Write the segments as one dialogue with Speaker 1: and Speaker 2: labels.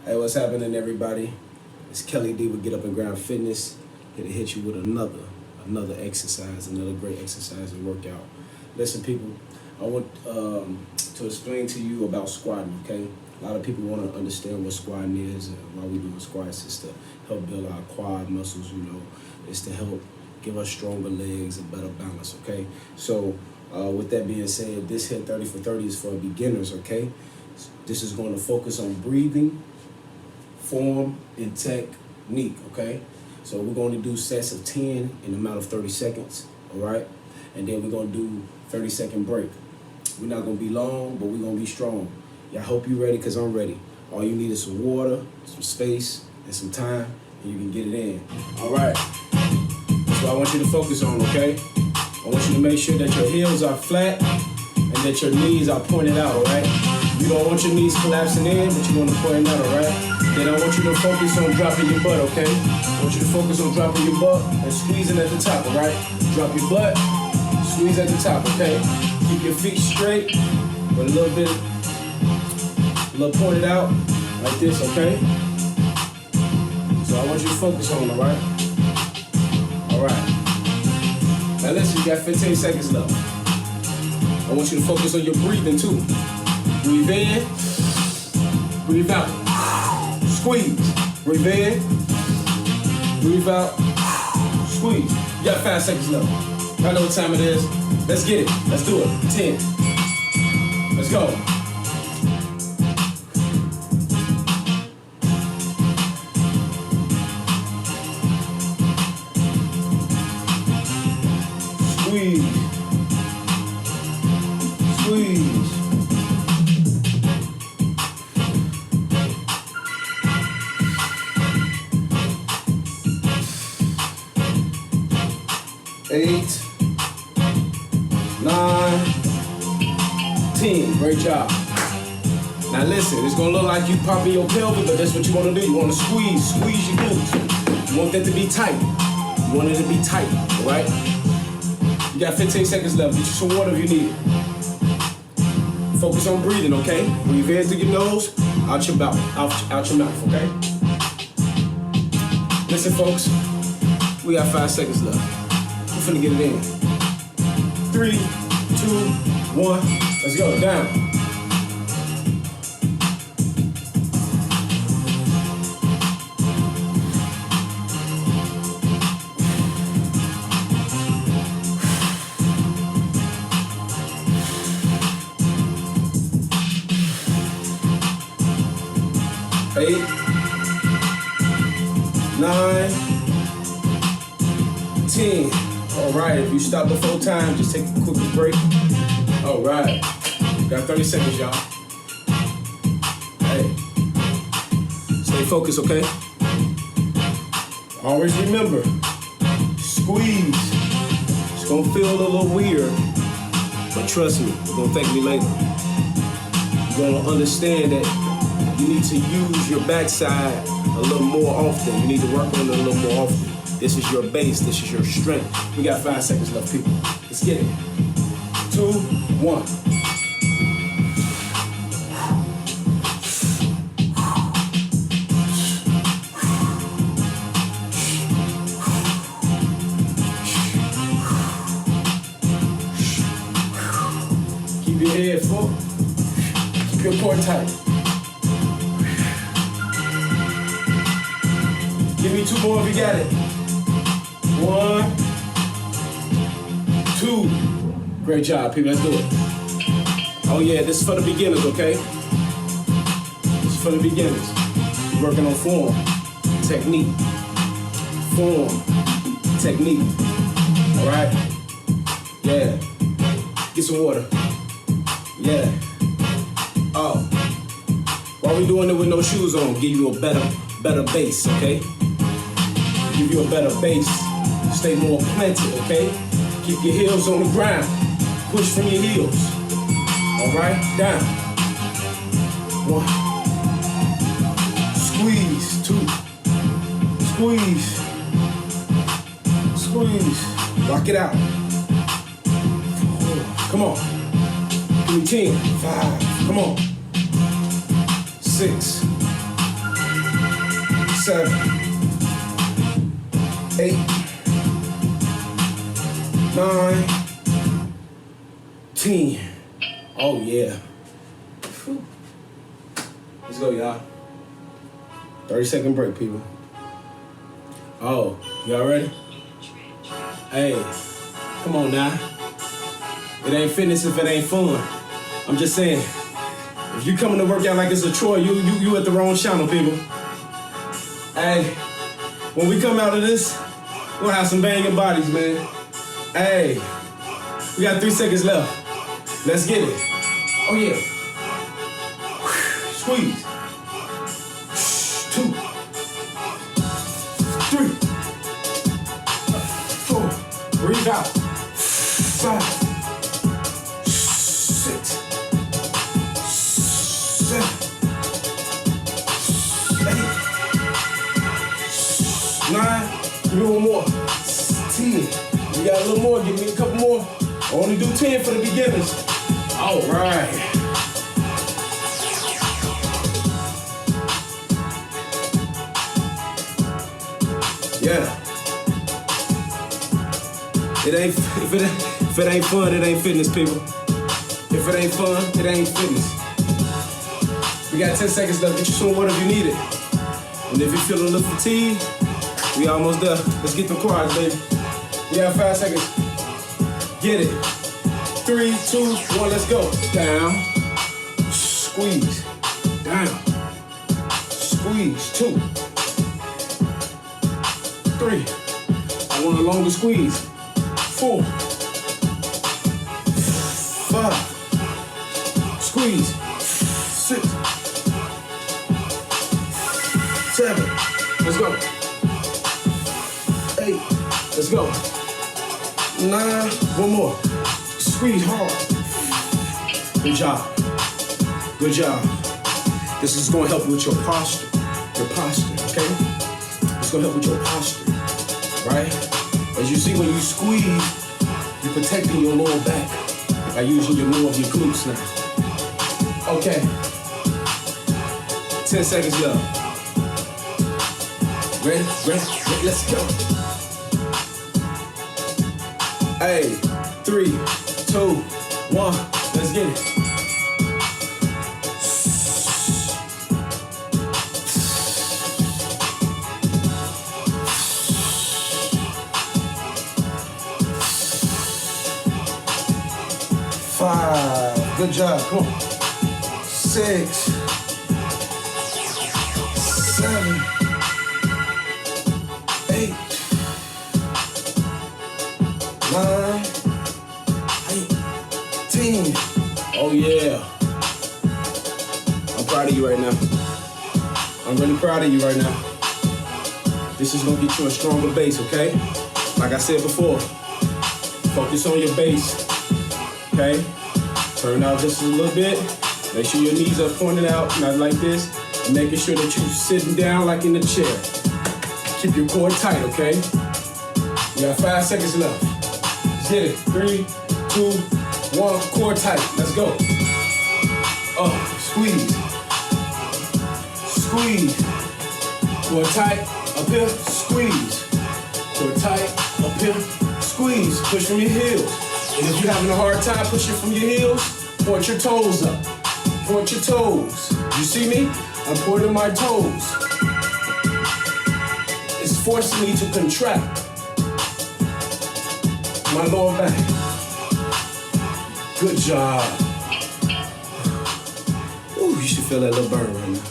Speaker 1: Hey, what's happening, everybody? It's Kelly D with Get Up and Ground Fitness. Here to hit you with another exercise, another great exercise and workout. Listen, people, I want to explain to you about squatting, okay? A lot of people want to understand what squatting is and why we do squats. It's to help build our quad muscles, It's to help give us stronger legs and better balance, okay? So, with that being said, this HIIT 30 for 30 is for beginners, okay? This is going to focus on breathing, form, and technique, okay? So we're going to do sets of 10 in a amount of 30 seconds, all right? And then we're going to do 30-second break. We're not going to be long, but we're going to be strong. I hope you're ready, because I'm ready. All you need is some water, some space, and some time, and you can get it in. All right. That's what I want you to focus on, okay? I want you to make sure that your heels are flat and that your knees are pointed out, all right? You don't want your knees collapsing in, but you want to point out, all right? Then I want you to focus on dropping your butt, okay? I want you to focus on dropping your butt and squeezing at the top, all right? Drop your butt, squeeze at the top, okay? Keep your feet straight, but a little pointed out, like this, okay? So I want you to focus on, all right? All right. Now listen, you got 15 seconds left. I want you to focus on your breathing too. Breathe in, breathe out. Squeeze. Breathe in, breathe out, squeeze. You got 5 seconds left. I know what time it is. Let's get it. Let's do it. 10. Let's go. Squeeze. Squeeze. Eight, 9, 10. Great job. Now listen, it's gonna look like you popping your pelvic, but that's what you wanna do. You wanna squeeze your glutes. You want that to be tight. You want it to be tight, all right? You got 15 seconds left. Get you some water if you need it. Focus on breathing, okay? Breathe in through your nose, out your mouth, okay? Listen, folks, we got 5 seconds left. We're finna get it in. 3, 2, 1, let's go, down. Eight, 9, 10. All right, if you stop before time, just take a quick break. All right, got 30 seconds, y'all. Hey, stay focused, okay? Always remember, squeeze. It's gonna feel a little weird, but trust me, it's gonna thank me later. You're gonna understand that you need to use your backside a little more often. You need to work on it a little more often. This is your base, this is your strength. We got 5 seconds left, people. Let's get it. 2, 1. Keep your head full. Keep your core tight. Give me 2 more if you got it. 1, 2. Great job, people. Let's do it. Oh yeah, this is for the beginners, okay? This is for the beginners. You're working on form, technique. Form, technique. All right? Yeah. Get some water. Yeah. Oh. While we doing it with no shoes on, give you a better base, okay? Give you a better base. Stay more planted, okay? Keep your heels on the ground. Push from your heels. All right, down. 1. Squeeze. 2. Squeeze. Squeeze. Rock it out. 4. Come on. Give me 10. 5. Come on. 6. 7, 8, 9, 10. Oh yeah. Whew. Let's go, y'all. 30-second break, people. Oh, y'all ready? Hey, come on now. It ain't fitness if it ain't fun. I'm just saying, if you coming to work out like it's a chore, you at the wrong channel, people. Hey, when we come out of this, we'll have some banging bodies, man. Hey, we got 3 seconds left. Let's get it. Oh yeah. Squeeze. 2, 3, 4. Breathe out. 5, 6, 7, 8, 9. Give me one more. 10. We got a little more. Give me a couple more. I only do 10 for the beginners. All right. Yeah. If it ain't fun, it ain't fitness, people. If it ain't fun, it ain't fitness. We got 10 seconds left. Get you some water if you need it. And if you feel a little fatigued, we almost there. Let's get the quads, baby. We have 5 seconds. Get it. 3, 2, 1, let's go. Down. Squeeze. Down. Squeeze. 2, 3. I want a longer squeeze. 4, 5. Squeeze. 6, 7. Let's go. 8. Let's go. 9. One more. Squeeze hard. Good job. Good job. This is going to help you with your posture. Your posture, okay? It's going to help with your posture, right? As you see, when you squeeze, you're protecting your lower back by using more of your glutes now. Okay. 10 seconds left. Ready? Let's go. Hey, 3, 2, 1, let's get it. Good job, come on. 6, 7, 8, 9, 10. Oh yeah. I'm proud of you right now. I'm really proud of you right now. This is gonna get you a stronger base, okay? Like I said before, focus on your base, okay? Turn out just a little bit. Make sure your knees are pointed out, not like this. And making sure that you're sitting down like in the chair. Keep your core tight, okay? We got 5 seconds left. Let's hit it. 3, 2, 1. Core tight. Let's go. Squeeze. Squeeze. Core tight. Up here. Squeeze. Core tight. Up here. Squeeze. Push from your heels. And if you're having a hard time pushing from your heels, point your toes up. Point your toes. You see me? I'm pointing my toes. It's forcing me to contract my lower back. Good job. Ooh, you should feel that little burn right now.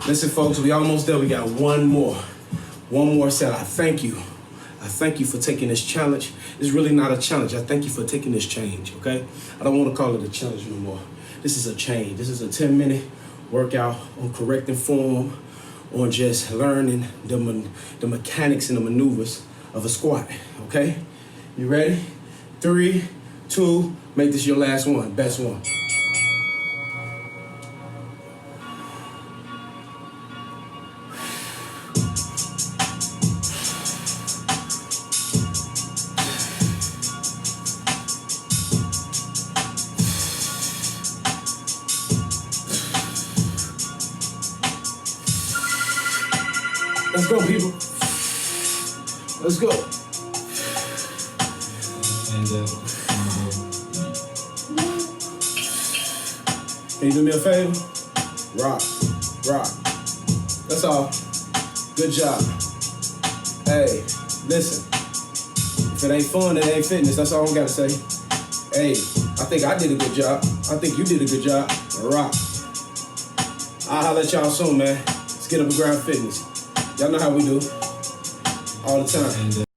Speaker 1: Listen, folks, we almost there. We got one more set. I thank you. I thank you for taking this challenge. It's really not a challenge. I thank you for taking this change, okay? I don't want to call it a challenge no more. This is a change. This is a 10-minute workout on correcting form, on just learning the mechanics and the maneuvers of a squat, okay? You ready? 3, 2, make this your last one, best one. Let's go, people. Let's go. Can you do me a favor? Rock. That's all. Good job. Hey, listen. If it ain't fun, it ain't fitness. That's all I gotta say. Hey, I think I did a good job. I think you did a good job. Rock. I'll holler at y'all soon, man. Let's get up and grind fitness. Y'all know how we do. All the time.